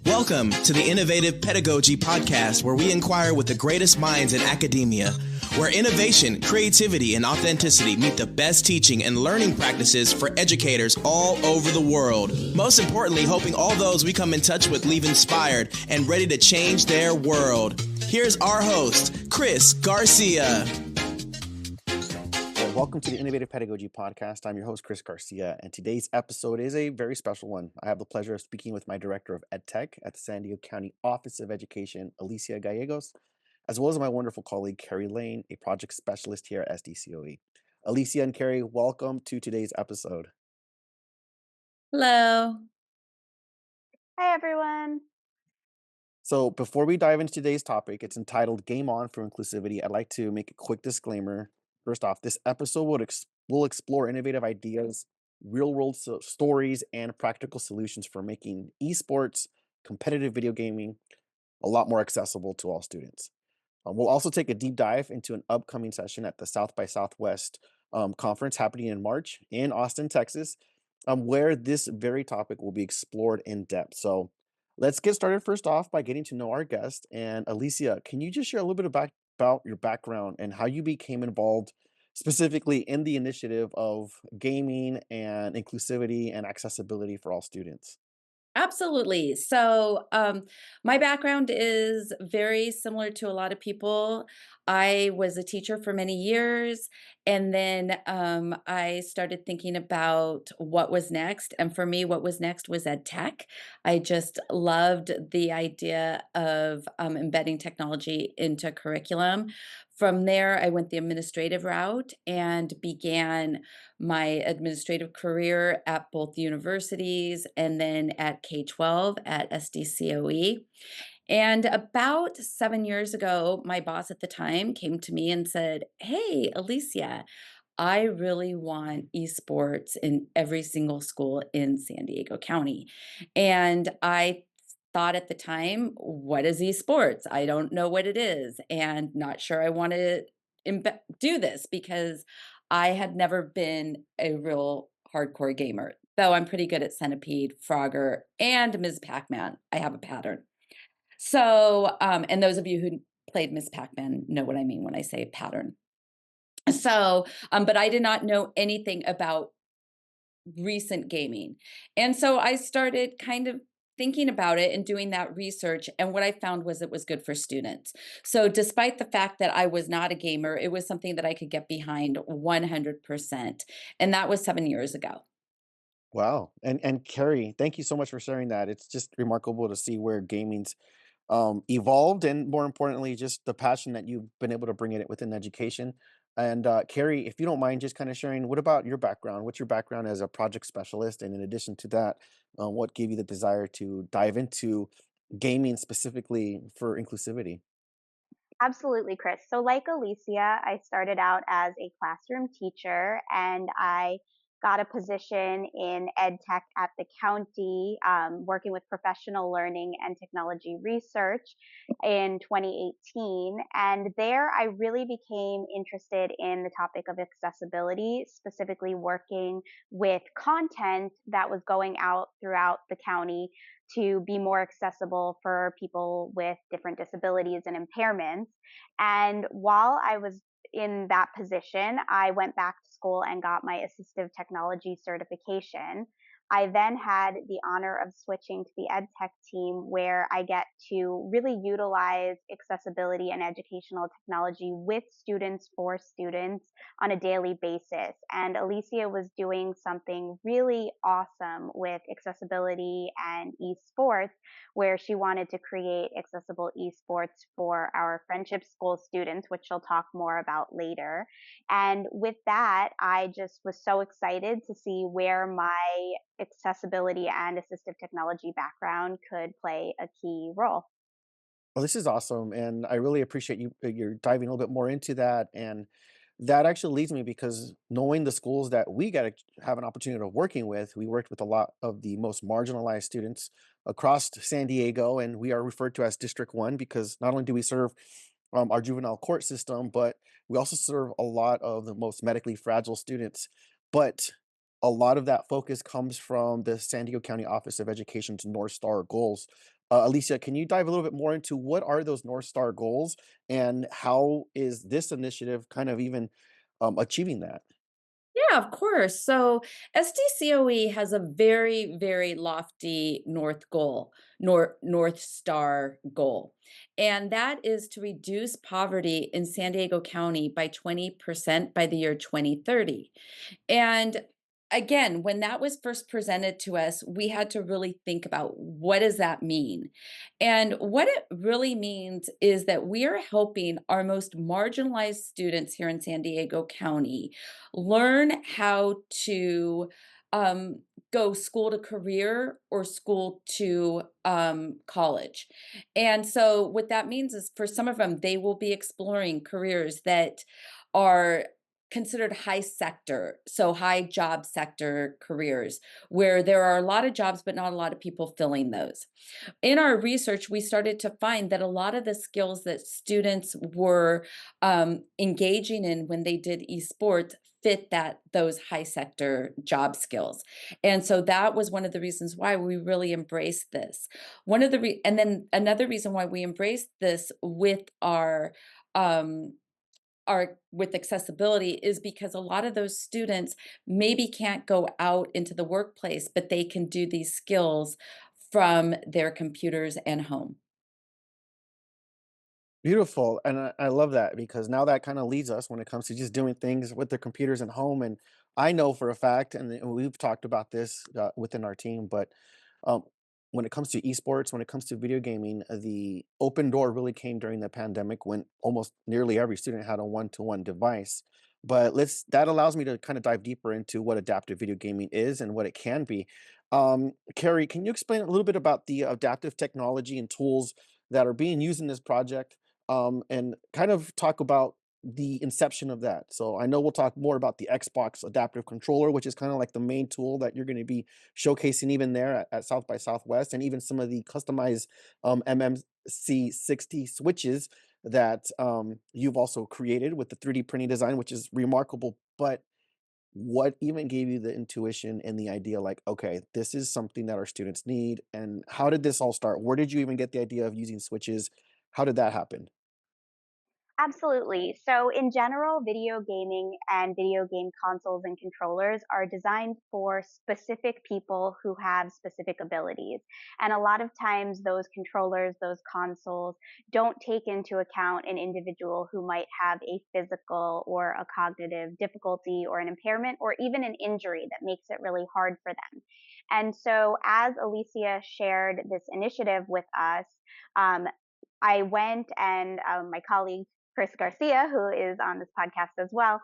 Welcome to the Innovative Pedagogy Podcast, where we inquire with the greatest minds in academia, where innovation, creativity, and authenticity meet the best teaching and learning practices for educators all over the world. Most importantly, hoping all those we come in touch with leave inspired and ready to change their world. Here's our host, Chris Garcia. Welcome to the Innovative Pedagogy Podcast. I'm your host, Chris Garcia, and today's episode is a very special one. I have the pleasure of speaking with my Director of EdTech at the San Diego County Office of Education, Alicia Gallegos, as well as my wonderful colleague, Carrie Lane, a project specialist here at SDCOE. Alicia and Carrie, welcome to today's episode. Hello. Hi, everyone. So before we dive into today's topic, it's entitled Game On for Inclusivity. I'd like to make a quick disclaimer. First off, this episode will explore innovative ideas, real-world stories, and practical solutions for making esports, competitive video gaming, a lot more accessible to all students. We'll also take a deep dive into an upcoming session at the South by Southwest conference happening in March in Austin, Texas, where this very topic will be explored in depth. So let's get started first off by getting to know our guest. And Alicia, can you just share a little bit about your background and how you became involved specifically in the initiative of gaming and inclusivity and accessibility for all students? Absolutely. So, my background is very similar to a lot of people. I was a teacher for many years, and then I started thinking about what was next. And for me, what was next was ed tech. I just loved the idea of embedding technology into curriculum. From there, I went the administrative route and began my administrative career at both universities and then at K-12 at SDCOE. And about 7 years ago, my boss at the time came to me and said, "Hey, Alicia, I really want esports in every single school in San Diego County." And I thought at the time, what is esports? I don't know what it is, and not sure I want to do this because I had never been a real hardcore gamer, though I'm pretty good at Centipede, Frogger, and Ms. Pac-Man. I have a pattern. So, and those of you who played Miss Pac-Man know what I mean when I say pattern. So, but I did not know anything about recent gaming. And so I started kind of thinking about it and doing that research. And what I found was it was good for students. So despite the fact that I was not a gamer, it was something that I could get behind 100%. And that was 7 years ago. Wow. And Carrie, thank you so much for sharing that. It's just remarkable to see where gaming's evolved, and more importantly, just the passion that you've been able to bring it within education. And Carrie, if you don't mind just kind of sharing, what about your background? What's your background as a project specialist? And in addition to that, what gave you the desire to dive into gaming specifically for inclusivity? Absolutely, Chris. So, like Alicia, I started out as a classroom teacher and I got a position in ed tech at the county, working with professional learning and technology research in 2018. And there I really became interested in the topic of accessibility, specifically working with content that was going out throughout the county to be more accessible for people with different disabilities and impairments. And while I was in that position, I went back to school and got my assistive technology certification. I then had the honor of switching to the ed tech team where I get to really utilize accessibility and educational technology with students for students on a daily basis. And Alicia was doing something really awesome with accessibility and esports, where she wanted to create accessible esports for our friendship school students, which she'll talk more about later. And with that, I just was so excited to see where my accessibility and assistive technology background could play a key role. Well, this is awesome, and I really appreciate you're diving a little bit more into that. And that actually leads me, because knowing the schools that we got to have an opportunity of working with, we worked with a lot of the most marginalized students across San Diego, and we are referred to as District One because not only do we serve our juvenile court system, but we also serve a lot of the most medically fragile students. But a lot of that focus comes from the San Diego County Office of Education's North Star goals Alicia, can you dive a little bit more into what are those North Star goals and how is this initiative kind of even achieving that? Yeah, of course. So SDCOE has a very, very lofty North Star goal. And that is to reduce poverty in San Diego County by 20% by the year 2030. And again, when that was first presented to us, we had to really think about what does that mean? And what it really means is that we are helping our most marginalized students here in San Diego County learn how to um, go school to career or school to college. And so, what that means is for some of them, they will be exploring careers that are considered high sector, so high job sector careers, where there are a lot of jobs, but not a lot of people filling those. In our research, we started to find that a lot of the skills that students were engaging in when they did esports fit those high sector job skills. And so that was one of the reasons why we really embraced this. And then another reason why we embraced this with um our with accessibility is because a lot of those students maybe can't go out into the workplace, but they can do these skills from their computers and home. Beautiful, and I love that because now that kinda leads us when it comes to just doing things with their computers at home, and I know for a fact, and we've talked about this, within our team, but, um, when it comes to esports, when it comes to video gaming, the open door really came during the pandemic when almost nearly every student had a one-to-one device, but let's that allows me to kinda dive deeper into what adaptive video gaming is and what it can be. Carrie, can you explain a little bit about the adaptive technology and tools that are being used in this project? And kind of talk about the inception of that. So I know we'll talk more about the Xbox adaptive controller, which is kind of like the main tool that you're going to be showcasing even there at South by Southwest, and even some of the customized MMC 60 switches that you've also created with the 3D printing design, which is remarkable. But what even gave you the intuition and the idea like, okay, this is something that our students need? And how did this all start? Where did you even get the idea of using switches? How did that happen? Absolutely. So, in general, video gaming and video game consoles and controllers are designed for specific people who have specific abilities. And a lot of times, those controllers, those consoles don't take into account an individual who might have a physical or a cognitive difficulty or an impairment or even an injury that makes it really hard for them. And so, as Alicia shared this initiative with us, um, I went and my colleague Chris Garcia, who is on this podcast as well,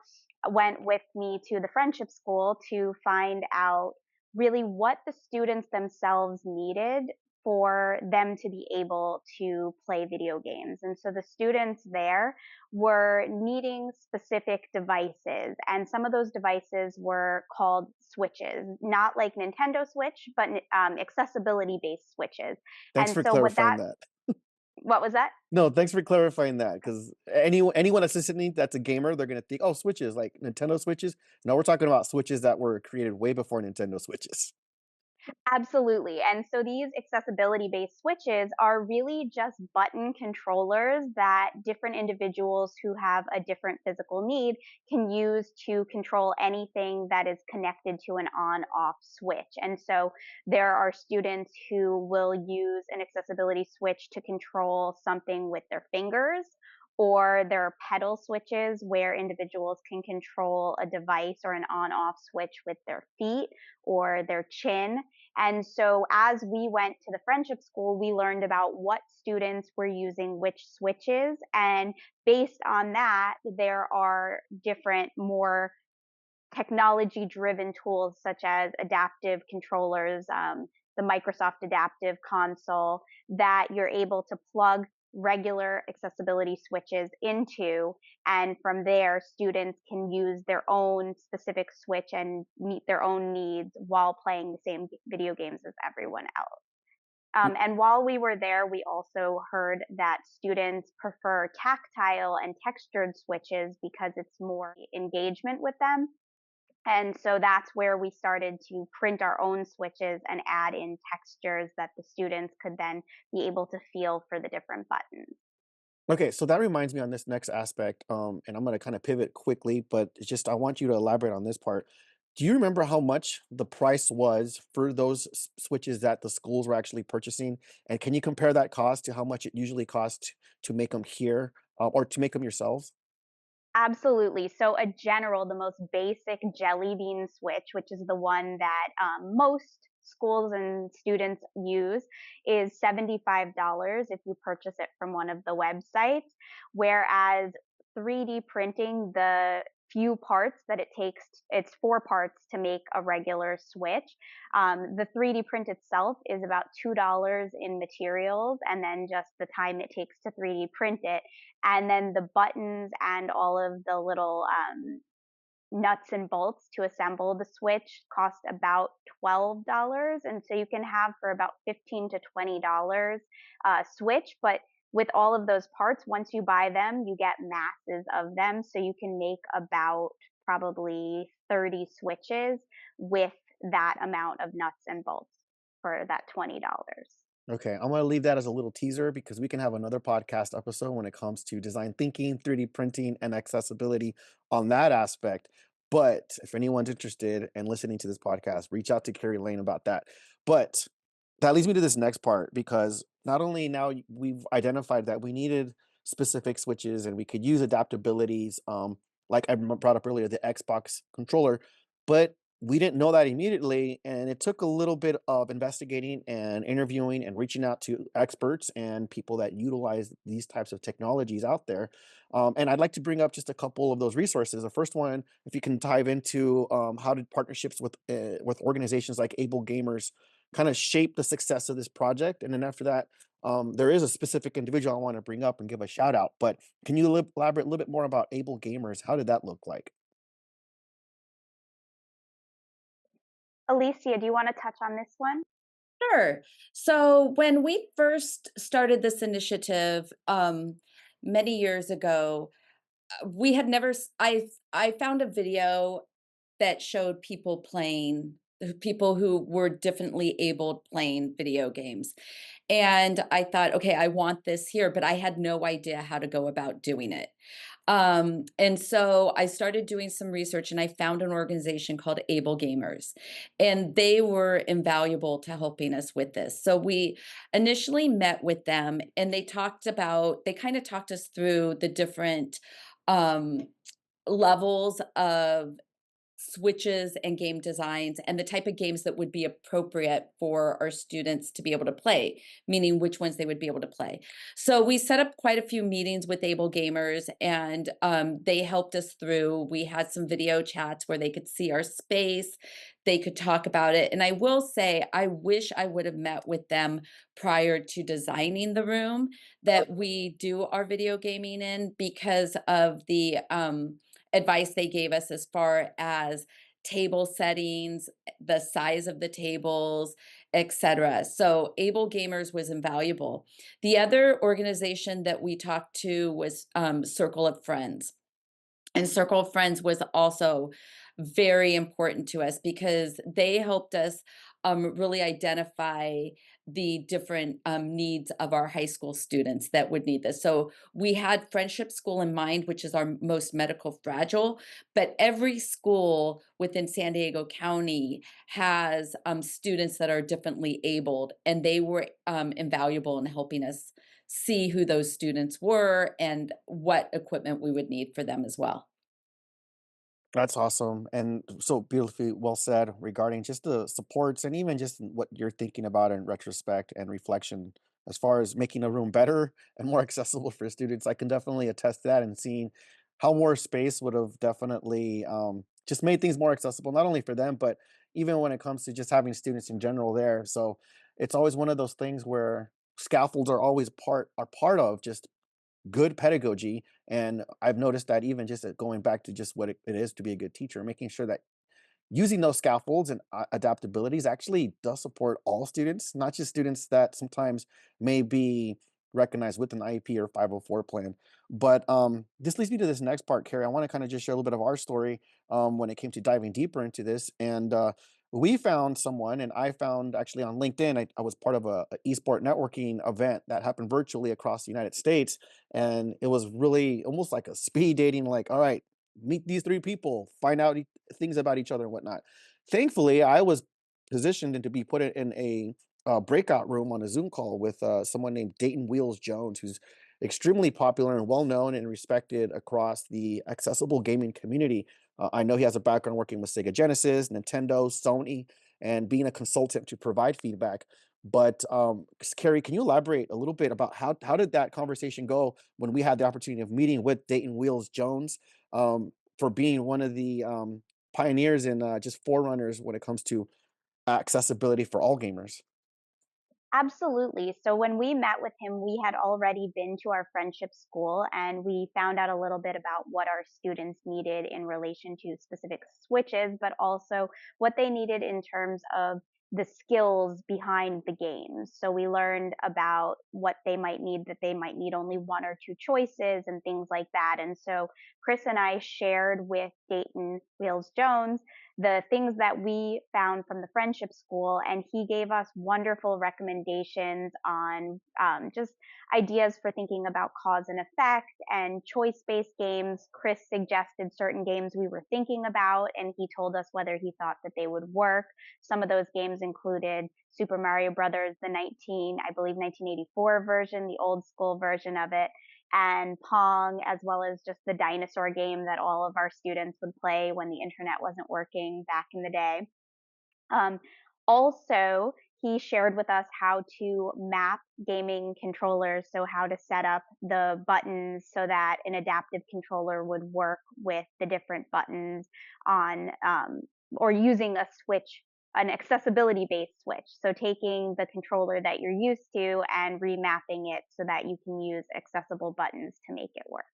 went with me to the friendship school to find out really what the students themselves needed for them to be able to play video games. And so the students there were needing specific devices, and some of those devices were called switches, not like Nintendo Switch, but accessibility based switches. Thanks And for so clarifying that. what was that? No, thanks for clarifying that, 'cause anyone that's listening that's a gamer, they're gonna think, "Oh, Switches, like Nintendo Switches." No, we're talking about Switches that were created way before Nintendo Switches. Absolutely. And so these accessibility based switches are really just button controllers that different individuals who have a different physical need can use to control anything that is connected to an on off switch. And so there are students who will use an accessibility switch to control something with their fingers. Or there are pedal switches where individuals can control a device or an on off switch with their feet or their chin. And so as we went to the friendship school, we learned about what students were using which switches. And based on that, there are different, more technology driven tools such as adaptive controllers, the Microsoft Adaptive Console, that you're able to plug regular accessibility switches into. And from there, students can use their own specific switch and meet their own needs while playing the same video games as everyone else. And while we were there, we also heard that students prefer tactile and textured switches because it's more engagement with them. And so that's where we started to print our own switches and add in textures that the students could then be able to feel for the different buttons. Okay, so that reminds me on this next aspect, and I'm gonna kind of pivot quickly, but it's just I want you to elaborate on this part. Do you remember how much the price was for those switches that the schools were actually purchasing? And can you compare that cost to how much it usually costs to make them here, or to make them yourselves? Absolutely. So a general, the most basic jelly bean switch, which is the one that most schools and students use, is $75 if you purchase it from one of the websites. Whereas 3D printing, the few parts that it takes, it's four parts to make a regular switch. The 3D print itself is about $2 in materials, and then just the time it takes to 3D print it, and then the buttons and all of the little nuts and bolts to assemble the switch cost about $12, and so you can have for about $15 to $20 switch. But with all of those parts, once you buy them, you get masses of them, so you can make about probably 30 switches with that amount of nuts and bolts for that $20. Okay, I'm gonna leave that as a little teaser because we can have another podcast episode when it comes to design thinking, 3D printing, and accessibility on that aspect. But if anyone's interested in listening to this podcast, reach out to Carrie Lane about that. But that leads me to this next part because not only now we've identified that we needed specific switches and we could use adaptabilities, like brought up earlier, the Xbox controller, but we didn't know that immediately, and it took a little bit of investigating and interviewing and reaching out to experts and people that utilize these types of technologies out there. And I'd like to bring up just a couple of those resources. The first one, if you can dive into how did partnerships with organizations like Able Gamers kind of shape the success of this project, and then after that, there is a specific individual I want to bring up and give a shout out. But can you elaborate a little bit more about Able Gamers? How did that look like? Alicia, do you want to touch on this one? Sure. So when we first started this initiative many years ago, we had never. I found a video that showed people playing, people who were differently abled playing video games, and I thought, okay, I want this here, but I had no idea how to go about doing it. And so I started doing some research and I found an organization called Able Gamers, and they were invaluable to helping us with this. So we initially met with them and they kind of talked us through the different um, levels of switches and game designs and the type of games that would be appropriate for our students to be able to play, meaning which ones they would be able to play. So we set up quite a few meetings with Able Gamers, and they helped us through. We had some video chats where they could see our space, they could talk about it. And I will say, I wish I would have met with them prior to designing the room that we do our video gaming in, because of the advice they gave us as far as table settings, the size of the tables, etc. So Able Gamers was invaluable. The other organization that we talked to was Circle of Friends. And Circle of Friends was also very important to us because they helped us really identify the different needs of our high school students that would need this. So we had Friendship School in mind, which is our most medical fragile, but every school within San Diego County has students that are differently abled, and they were invaluable in helping us see who those students were and what equipment we would need for them as well. That's awesome, and so beautifully well said regarding just the supports and even just what you're thinking about in retrospect and reflection as far as making a room better and more accessible for students. I can definitely attest to that and seeing how more space would have definitely just made things more accessible, not only for them, but even when it comes to just having students in general there. So it's always one of those things where scaffolds are always part of just good pedagogy. And I've noticed that even just going back to just what it is to be a good teacher, making sure that using those scaffolds and adaptabilities actually does support all students, not just students that sometimes may be recognized with an IEP or 504 plan. But this leads me to this next part, Carrie. I want to kind of just share a little bit of our story when it came to diving deeper into this. And we found someone, and I found actually on LinkedIn, I was part of a esport networking event that happened virtually across the United States. And it was really almost like a speed dating, like, all right, meet these three people, find out things about each other and whatnot. Thankfully, I was positioned and to be put in a breakout room on a Zoom call with someone named Dayton Wheels Jones, who's extremely popular and well known and respected across the accessible gaming community. I know he has a background working with Sega Genesis, Nintendo, Sony, and being a consultant to provide feedback. But Carrie, can you elaborate a little bit about how did that conversation go when we had the opportunity of meeting with Dayton Wheels Jones for being one of the pioneers and just forerunners when it comes to accessibility for all gamers? Absolutely. So when we met with him, we had already been to our friendship school and we found out a little bit about what our students needed in relation to specific switches, but also what they needed in terms of the skills behind the games. So we learned about what they might need, that they might need only one or two choices and things like that. And so Chris and I shared with Dayton Wheels Jones the things that we found from the friendship school, and he gave us wonderful recommendations on just ideas for thinking about cause and effect and choice-based games. Chris suggested certain games we were thinking about, and he told us whether he thought that they would work. Some of those games included Super Mario Brothers, I believe 1984 version, the old school version of it, and Pong, as well as just the dinosaur game that all of our students would play when the internet wasn't working back in the day. Um, Also, he shared with us how to map gaming controllers, so how to set up the buttons so that an adaptive controller would work with the different buttons on, or using a switch, an accessibility based switch. So taking the controller that you're used to and remapping it so that you can use accessible buttons to make it work.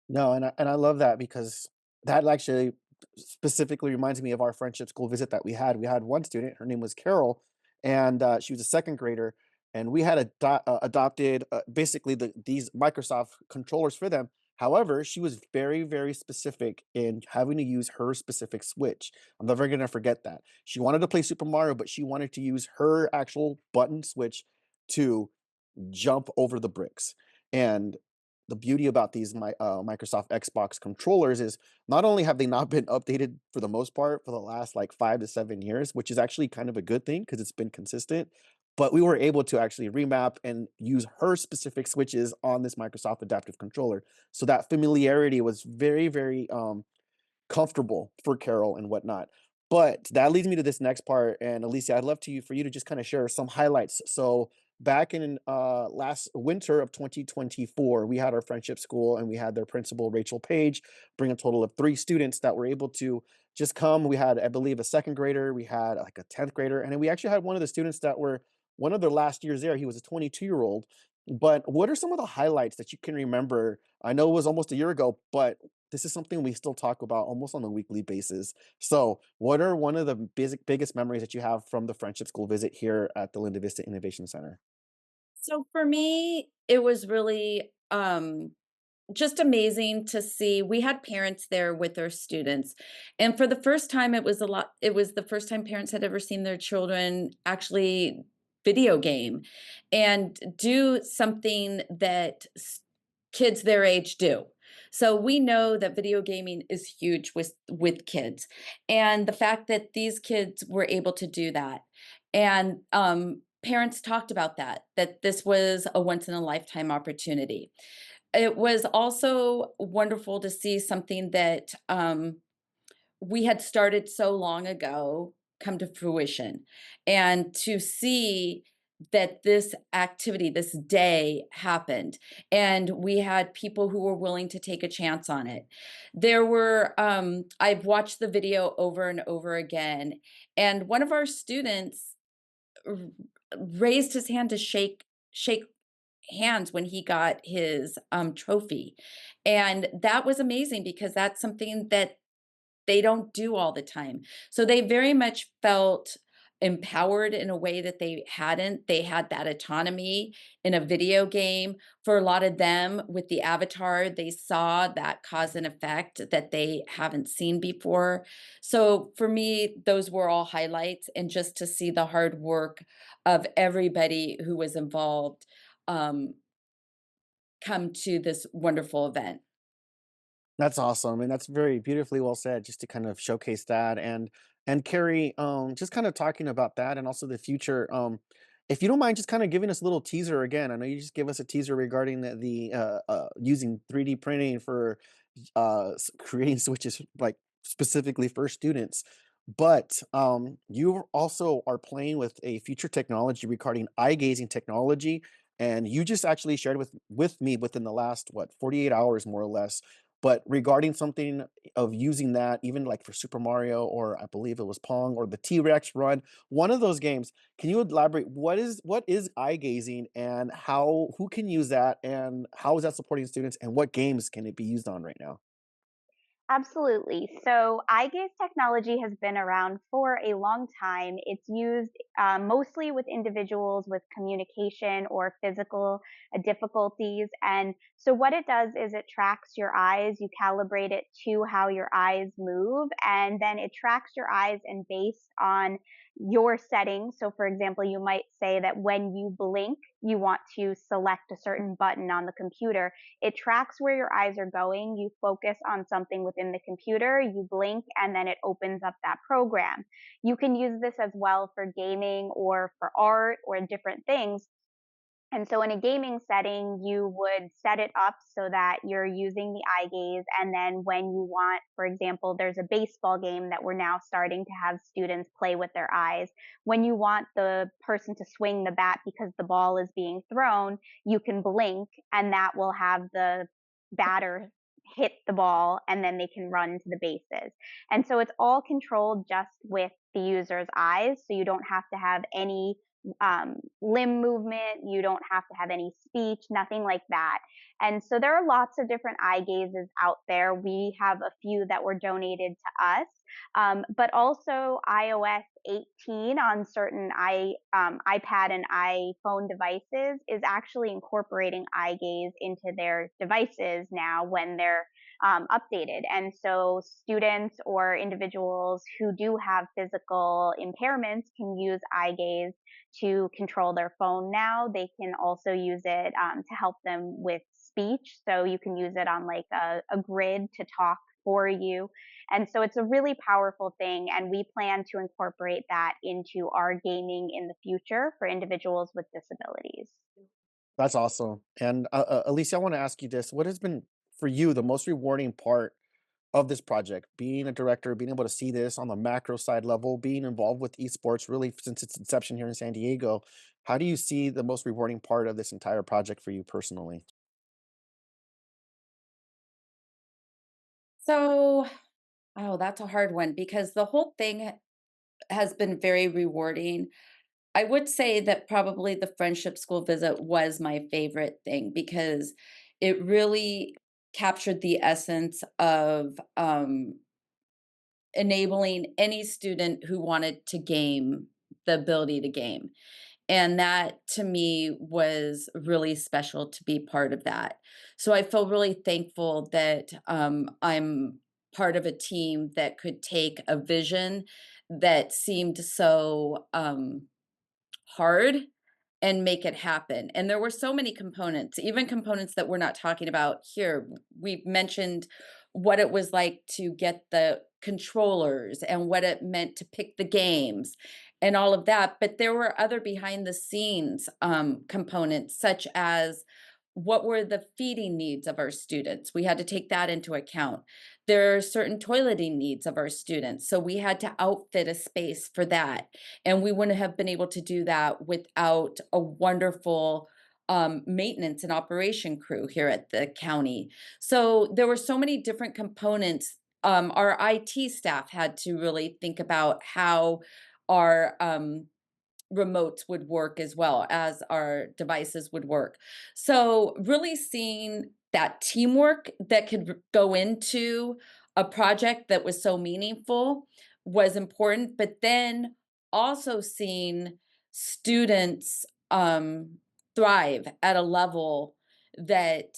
No, and I love that because that actually specifically reminds me of our friendship school visit that we had. We had one student, her name was Carol, and she was a second grader, and we had adopted basically these Microsoft controllers for them. However, she was very, very specific in having to use her specific switch. I'm never gonna forget that. She wanted to play Super Mario, but she wanted to use her actual button switch to jump over the bricks. And the beauty about these Microsoft Xbox controllers is not only have they not been updated for the most part for the last like 5 to 7 years, which is actually kind of a good thing because it's been consistent, but we were able to actually remap and use her specific switches on this Microsoft adaptive controller. So that familiarity was very, very comfortable for Carol and whatnot. But that leads me to this next part, and Alicia, I'd love for you to just kind of share some highlights. So back in last winter of 2024, we had our friendship school, and we had their principal Rachel Page bring a total of three students that were able to just come. We had, I believe, a second grader, we had like a 10th grader, and then we actually had one of the students that were one of their last years there. He was a 22-year-old. But what are some of the highlights that you can remember? I know it was almost a year ago, but this is something we still talk about almost on a weekly basis. So, what are one of the biggest memories that you have from the Friendship School visit here at the Linda Vista Innovation Center? So for me, it was really just amazing to see. We had parents there with their students, and for the first time it was the first time parents had ever seen their children actually video game and do something that kids their age do. So we know that video gaming is huge with kids, and the fact that these kids were able to do that, and parents talked about that this was a once in a lifetime opportunity. It was also wonderful to see something that we had started so long ago come to fruition, and to see that this activity, this day happened, and we had people who were willing to take a chance on it. There were, I've watched the video over and over again, and one of our students r- raised his hand to shake hands when he got his trophy. And that was amazing because that's something that they don't do all the time. So they very much felt empowered in a way that they hadn't. They had that autonomy in a video game. For a lot of them, with the avatar, they saw that cause and effect that they haven't seen before. So for me, those were all highlights, and just to see the hard work of everybody who was involved um, come to this wonderful event. That's awesome, and that's very beautifully well said, just to kind of showcase that. And Carrie, just kind of talking about that and also the future. If you don't mind, just kind of giving us a little teaser again. I know you just give us a teaser regarding the using 3D printing for creating switches, like specifically for students. But you also are playing with a future technology regarding eye gazing technology, and you just actually shared with me within the last, what, 48 hours more or less, but regarding something of using that even like for Super Mario, or I believe it was Pong, or the T-Rex run, one of those games. Can you elaborate what is eye gazing, and how who can use that, and how is that supporting students, and what games can it be used on right now? Absolutely. So, eye gaze technology has been around for a long time. It's used mostly with individuals with communication or physical difficulties. And so, what it does is it tracks your eyes, you calibrate it to how your eyes move, and then it tracks your eyes and based on your settings. So, for example, you might say that when you blink, you want to select a certain button on the computer. It tracks where your eyes are going. You focus on something within the computer, you blink, and then it opens up that program. You can use this as well for gaming or for art or different things. And so in a gaming setting, you would set it up so that you're using the eye gaze. And then when you want, for example, there's a baseball game that we're now starting to have students play with their eyes. When you want the person to swing the bat because the ball is being thrown, you can blink and that will have the batter hit the ball and then they can run to the bases. And so it's all controlled just with the user's eyes. So you don't have to have any limb movement. You don't have to have any speech, nothing like that. And so there are lots of different eye gazes out there. We have a few that were donated to us, but also iOS 18 on certain iPad and iPhone devices is actually incorporating eye gaze into their devices now when they're updated. And so students or individuals who do have physical impairments can use eye gaze to control their phone now. They can also use it to help them with speech. So you can use it on like a grid to talk for you. And so it's a really powerful thing. And we plan to incorporate that into our gaming in the future for individuals with disabilities. That's awesome. And Alicia, I want to ask you this: what has been for you the most rewarding part of this project? Being a director, being able to see this on the macro side level, being involved with esports really since its inception here in San Diego. How do you see the most rewarding part of this entire project for you personally? So, oh, that's a hard one because the whole thing has been very rewarding. I would say that probably the friendship school visit was my favorite thing because it really captured the essence of enabling any student who wanted to game the ability to game. And that to me was really special to be part of that. So I feel really thankful that I'm part of a team that could take a vision that seemed so hard and make it happen. And there were so many components, even components that we're not talking about here. We've mentioned what it was like to get the controllers and what it meant to pick the games and all of that. But there were other behind the scenes components, such as what were the feeding needs of our students? We had to take that into account. There are certain toileting needs of our students. So we had to outfit a space for that. And we wouldn't have been able to do that without a wonderful maintenance and operation crew here at the county. So there were so many different components. Our IT staff had to really think about how our remotes would work as well as our devices would work. So really seeing that teamwork that could go into a project that was so meaningful was important. But then also seen students thrive at a level that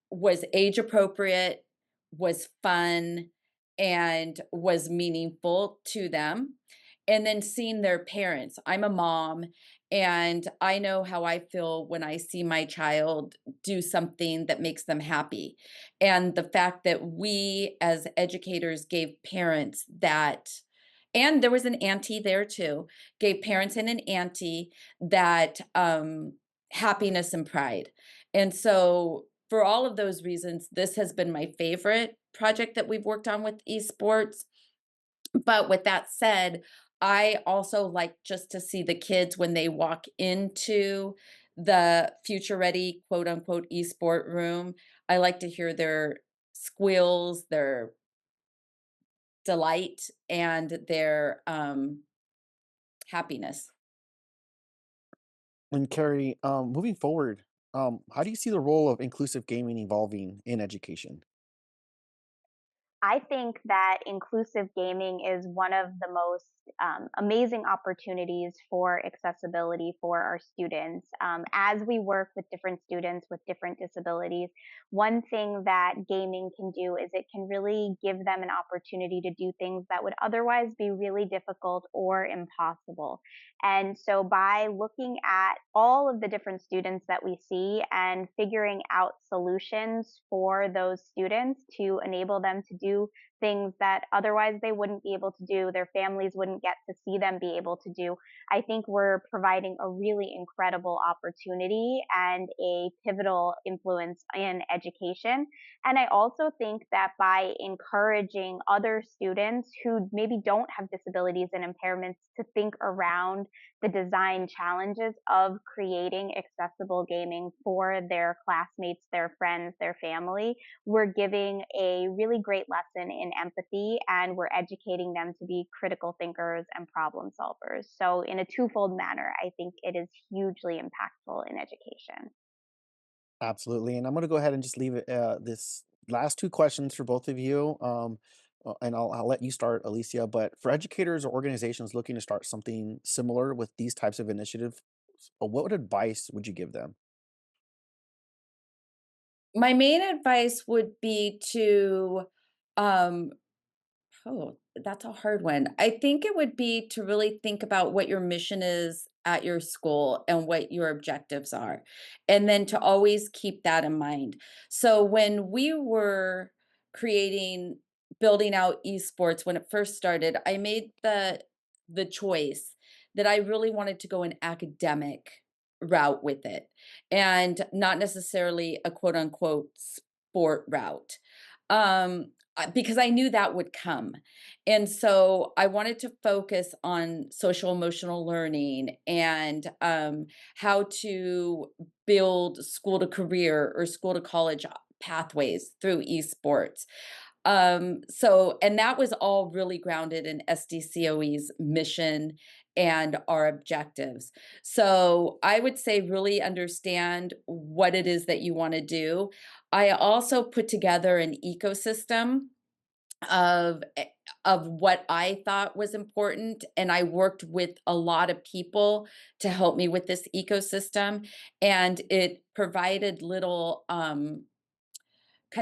was age appropriate, was fun, and was meaningful to them. And then seeing their parents. I'm a mom, and I know how I feel when I see my child do something that makes them happy. And the fact that we as educators gave parents that, and there was an auntie there too, gave parents and an auntie that happiness and pride. And so, for all of those reasons, this has been my favorite project that we've worked on with esports. But with that said, I also like just to see the kids when they walk into the future ready quote unquote esport room. I like to hear their squeals, their delight, and their happiness. And Carrie, moving forward, how do you see the role of inclusive gaming evolving in education? I think that inclusive gaming is one of the most amazing opportunities for accessibility for our students. As we work with different students with different disabilities, one thing that gaming can do is it can really give them an opportunity to do things that would otherwise be really difficult or impossible. And so, by looking at all of the different students that we see and figuring out solutions for those students to enable them to do things that otherwise they wouldn't be able to do, their families wouldn't get to see them be able to do, I think we're providing a really incredible opportunity and a pivotal influence in education. And I also think that by encouraging other students who maybe don't have disabilities and impairments to think around the design challenges of creating accessible gaming for their classmates, their friends, their family, we're giving a really great lesson in empathy and we're educating them to be critical thinkers and problem solvers. So, in a twofold manner, I think it is hugely impactful in education. Absolutely. And I'm going to go ahead and just leave it this last two questions for both of you. And I'll let you start, Alicia. But for educators or organizations looking to start something similar with these types of initiatives, what advice would you give them? My main advice would be to um, oh, that's a hard one. I think it would be to really think about what your mission is at your school and what your objectives are, and then to always keep that in mind. So when we were creating, building out esports when it first started, I made the choice that I really wanted to go an academic route with it and not necessarily a quote unquote sport route. Because I knew that would come. And so I wanted to focus on social emotional learning and how to build school to career or school to college pathways through esports. And that was all really grounded in SDCOE's mission and our objectives. So I would say really understand what it is that you want to do. I also put together an ecosystem of of what I thought was important, and I worked with a lot of people to help me with this ecosystem, and it provided little kind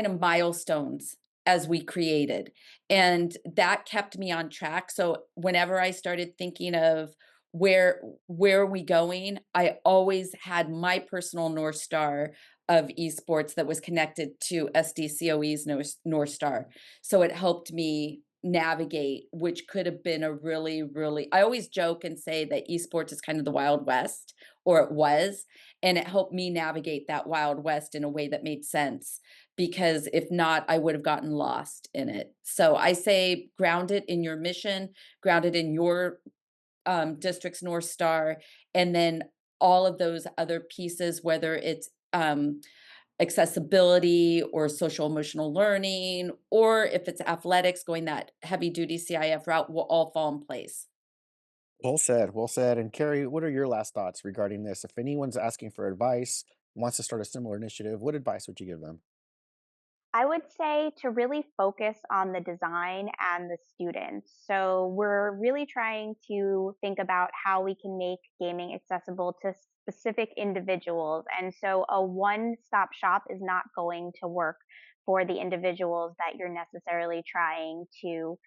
of milestones as we created. And that kept me on track. So whenever I started thinking of where are we going, I always had my personal North Star of esports that was connected to SDCOE's North Star. So it helped me navigate, which could have been a really, really, I always joke and say that esports is kind of the Wild West, or it was, and it helped me navigate that Wild West in a way that made sense, because if not, I would have gotten lost in it. So I say ground it in your mission, ground it in your district's North Star, and then all of those other pieces, whether it's accessibility or social emotional learning, or if it's athletics, going that heavy duty CIF route, will all fall in place. Well said. Well said. And Carrie, what are your last thoughts regarding this? If anyone's asking for advice, wants to start a similar initiative, what advice would you give them? I would say to really focus on the design and the students. So we're really trying to think about how we can make gaming accessible to specific individuals. And so a one-stop shop is not going to work for the individuals that you're necessarily trying to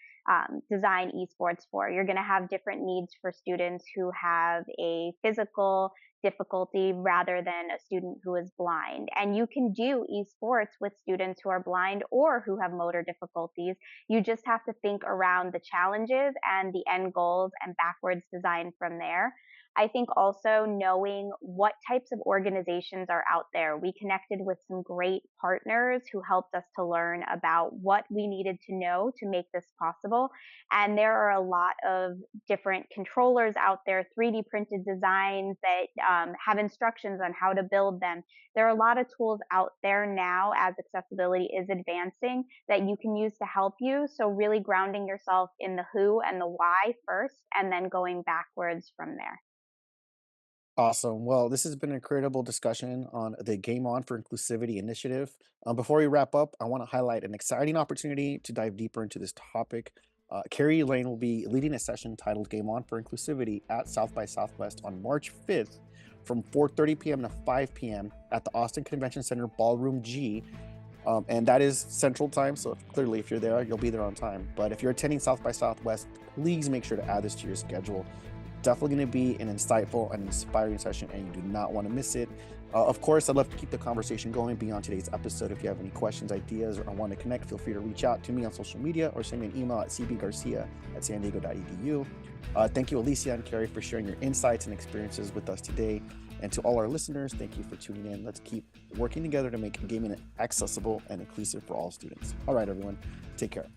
design esports for. You're going to have different needs for students who have a physical difficulty rather than a student who is blind. And you can do esports with students who are blind or who have motor difficulties. You just have to think around the challenges and the end goals and backwards design from there. I think also knowing what types of organizations are out there. We connected with some great partners who helped us to learn about what we needed to know to make this possible. And there are a lot of different controllers out there, 3D printed designs that have instructions on how to build them. There are a lot of tools out there now as accessibility is advancing that you can use to help you. So really grounding yourself in the who and the why first, and then going backwards from there. Awesome. Well, this has been an incredible discussion on the Game On for Inclusivity initiative. Before we wrap up, I want to highlight an exciting opportunity to dive deeper into this topic. Carrie Lane will be leading a session titled Game On for Inclusivity at South by Southwest on March 5th from 4:30 p.m. to 5 p.m. at the Austin Convention Center Ballroom G. And that is Central Time, so clearly if you're there, you'll be there on time. But if you're attending South by Southwest, please make sure to add this to your schedule. Definitely going to be an insightful and inspiring session, and you do not want to miss it. Of course, I'd love to keep the conversation going beyond today's episode. If you have any questions, ideas, or want to connect, feel free to reach out to me on social media or send me an email at cbgarcia@sandiego.edu. Thank you, Alicia and Carrie, for sharing your insights and experiences with us today. And to all our listeners, thank you for tuning in. Let's keep working together to make gaming accessible and inclusive for all students. All right, everyone, take care.